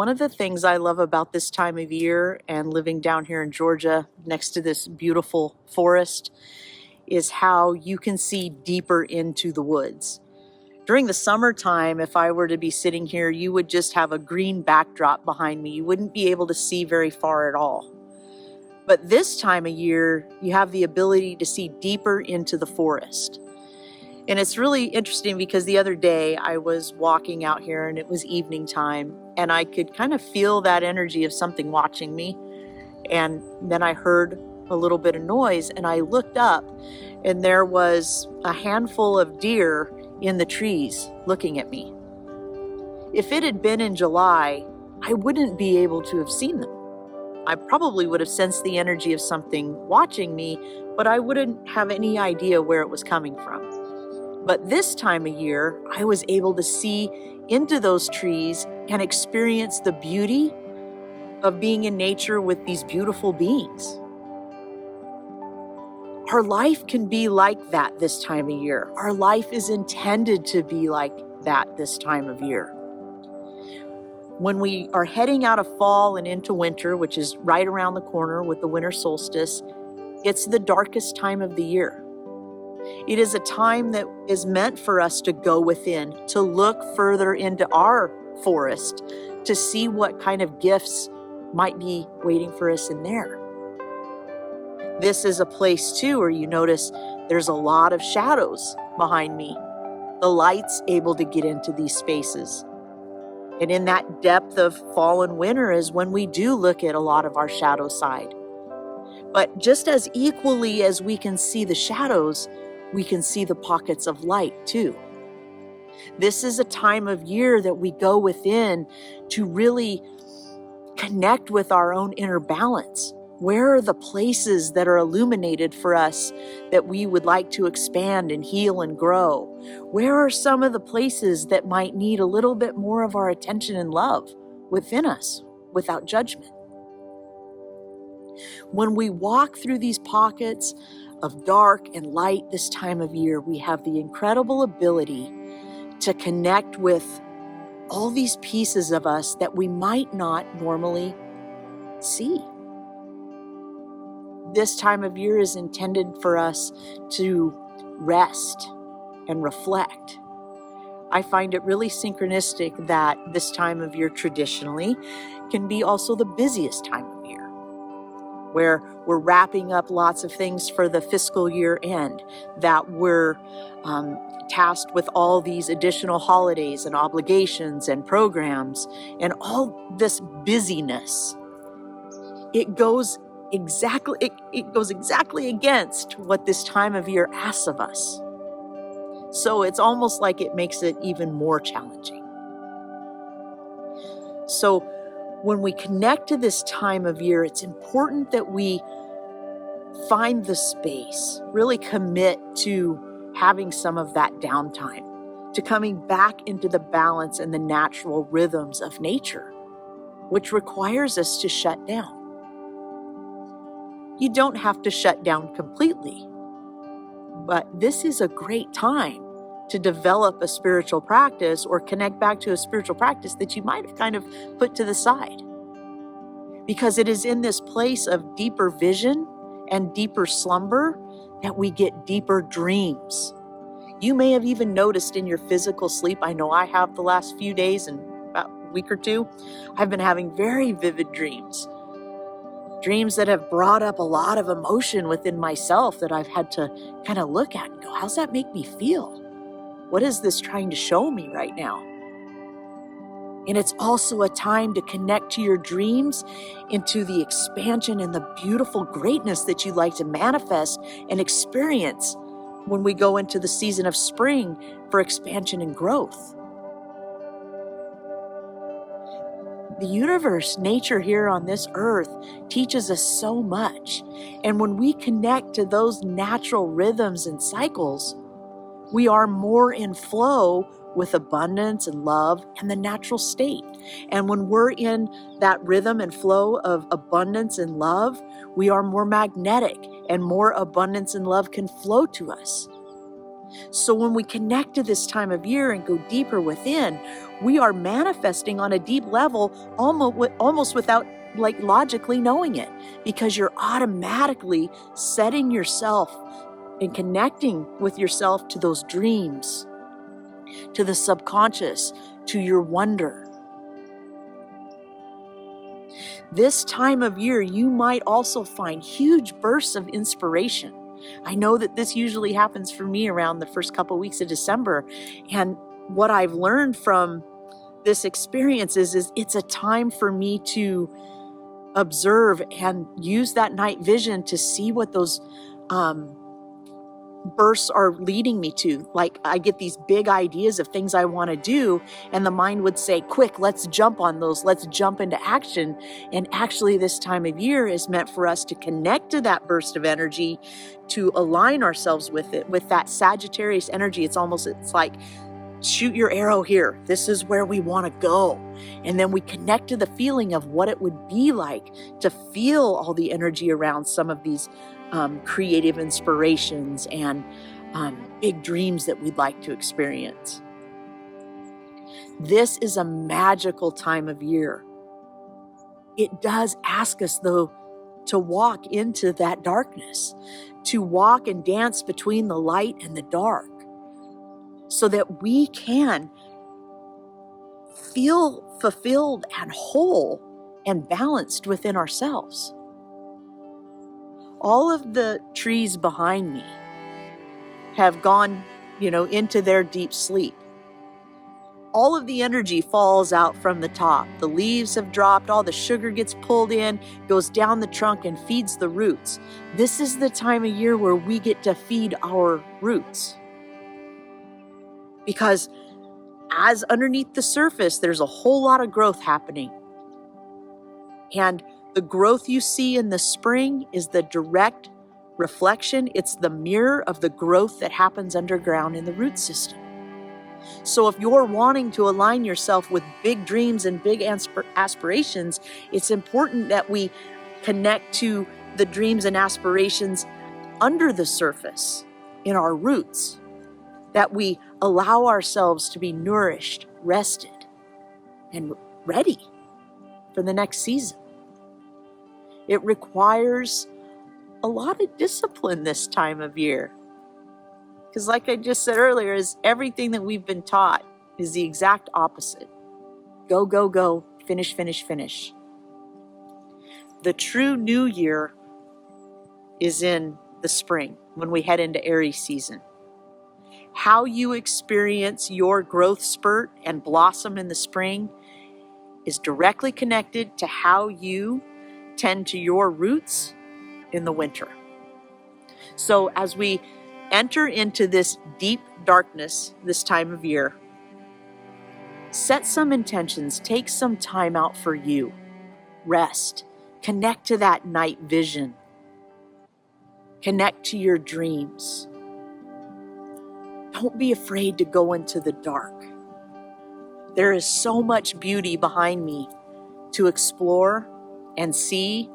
one of the things I love about this time of year and living down here in Georgia next to this beautiful forest is how you can see deeper into the woods. During the summertime, if I were to be sitting here, you would just have a green backdrop behind me. You wouldn't be able to see very far at all. But this time of year, you have the ability to see deeper into the forest. And it's really interesting because the other day I was walking out here and it was evening time and I could kind of feel that energy of something watching me. And then I heard a little bit of noise and I looked up and there was a handful of deer in the trees looking at me. If it had been in July, I wouldn't be able to have seen them. I probably would have sensed the energy of something watching me, but I wouldn't have any idea where it was coming from. But this time of year, I was able to see into those trees and experience the beauty of being in nature with these beautiful beings. Our life can be like that this time of year. Our life is intended to be like that this time of year. When we are heading out of fall and into winter, which is right around the corner with the winter solstice, it's the darkest time of the year. It is a time that is meant for us to go within, to look further into our forest, to see what kind of gifts might be waiting for us in there. This is a place too where you notice there's a lot of shadows behind me. The light's able to get into these spaces. And in that depth of fall and winter is when we do look at a lot of our shadow side. But just as equally as we can see the shadows, we can see the pockets of light too. This is a time of year that we go within to really connect with our own inner balance. Where are the places that are illuminated for us that we would like to expand and heal and grow? Where are some of the places that might need a little bit more of our attention and love within us without judgment? When we walk through these pockets of dark and light this time of year, we have the incredible ability to connect with all these pieces of us that we might not normally see. This time of year is intended for us to rest and reflect. I find it really synchronistic that this time of year traditionally can be also the busiest time of year, where we're wrapping up lots of things for the fiscal year end, that we're tasked with all these additional holidays and obligations and programs and all this busyness. It goes exactly against what this time of year asks of us. So it's almost like it makes it even more challenging. So when we connect to this time of year, it's important that we find the space, really commit to having some of that downtime, to coming back into the balance and the natural rhythms of nature, which requires us to shut down. You don't have to shut down completely, but this is a great time to develop a spiritual practice or connect back to a spiritual practice that you might have kind of put to the side. Because it is in this place of deeper vision and deeper slumber that we get deeper dreams. You may have even noticed in your physical sleep, I know I have the last few days and about a week or two, I've been having very vivid dreams. Dreams that have brought up a lot of emotion within myself that I've had to kind of look at and go, how's that make me feel? What is this trying to show me right now? And it's also a time to connect to your dreams into the expansion and the beautiful greatness that you like to manifest and experience when we go into the season of spring for expansion and growth. The universe, nature here on this earth, teaches us so much. And when we connect to those natural rhythms and cycles, we are more in flow with abundance and love and the natural state. And when we're in that rhythm and flow of abundance and love, we are more magnetic and more abundance and love can flow to us. So when we connect to this time of year and go deeper within, we are manifesting on a deep level almost without logically knowing it, because you're automatically setting yourself and connecting with yourself to those dreams, to the subconscious, to your wonder. This time of year, you might also find huge bursts of inspiration. I know that this usually happens for me around the first couple weeks of December. And what I've learned from this experience is it's a time for me to observe and use that night vision to see what those bursts are leading me to. Like, I get these big ideas of things I want to do, and the mind would say, quick, let's jump on those. Let's jump into action. And actually, this time of year is meant for us to connect to that burst of energy, to align ourselves with it, with that Sagittarius energy. It's like, shoot your arrow here. This is where we want to go. And then we connect to the feeling of what it would be like to feel all the energy around some of these creative inspirations and big dreams that we'd like to experience. This is a magical time of year. It does ask us, though, to walk into that darkness, to walk and dance between the light and the dark, so that we can feel fulfilled and whole and balanced within ourselves. All of the trees behind me have gone, into their deep sleep. All of the energy falls out from the top. The leaves have dropped, all the sugar gets pulled in, goes down the trunk and feeds the roots. This is the time of year where we get to feed our roots. Because as underneath the surface, there's a whole lot of growth happening. And the growth you see in the spring is the direct reflection. It's the mirror of the growth that happens underground in the root system. So if you're wanting to align yourself with big dreams and big aspirations, it's important that we connect to the dreams and aspirations under the surface in our roots, that we allow ourselves to be nourished, rested, and ready for the next season. It requires a lot of discipline this time of year. Because like I just said earlier, is everything that we've been taught is the exact opposite. Go, go, go, finish, finish, finish. The true new year is in the spring, when we head into Aries season. How you experience your growth spurt and blossom in the spring is directly connected to how you tend to your roots in the winter. So as we enter into this deep darkness this time of year, set some intentions, take some time out for you, rest, connect to that night vision, connect to your dreams. Don't be afraid to go into the dark. There is so much beauty behind me to explore and see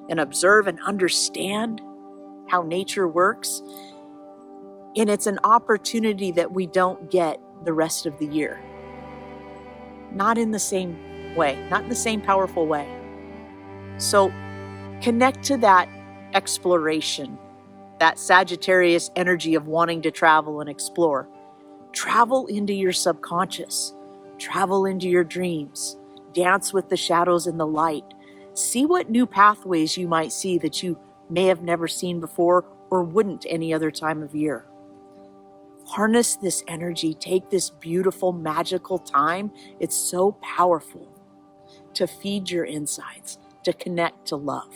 and observe and understand how nature works. And it's an opportunity that we don't get the rest of the year. Not in the same way, not in the same powerful way. So connect to that exploration, that Sagittarius energy of wanting to travel and explore. Travel into your subconscious, travel into your dreams, dance with the shadows and the light. See what new pathways you might see that you may have never seen before or wouldn't any other time of year. Harness this energy. Take this beautiful, magical time. It's so powerful to feed your insides, to connect to love,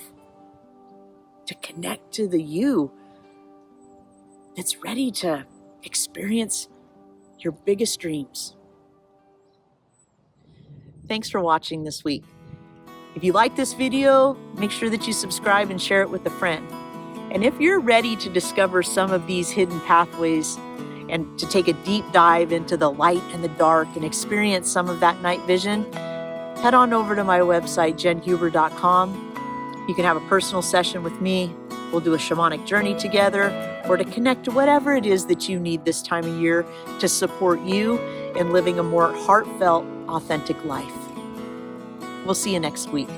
to connect to the you that's ready to experience your biggest dreams. Thanks for watching this week. If you like this video, make sure that you subscribe and share it with a friend. And if you're ready to discover some of these hidden pathways and to take a deep dive into the light and the dark and experience some of that night vision, head on over to my website, jenhuber.com. You can have a personal session with me, We'll do a shamanic journey together, or to connect to whatever it is that you need this time of year to support you in living a more heartfelt, authentic life. We'll see you next week.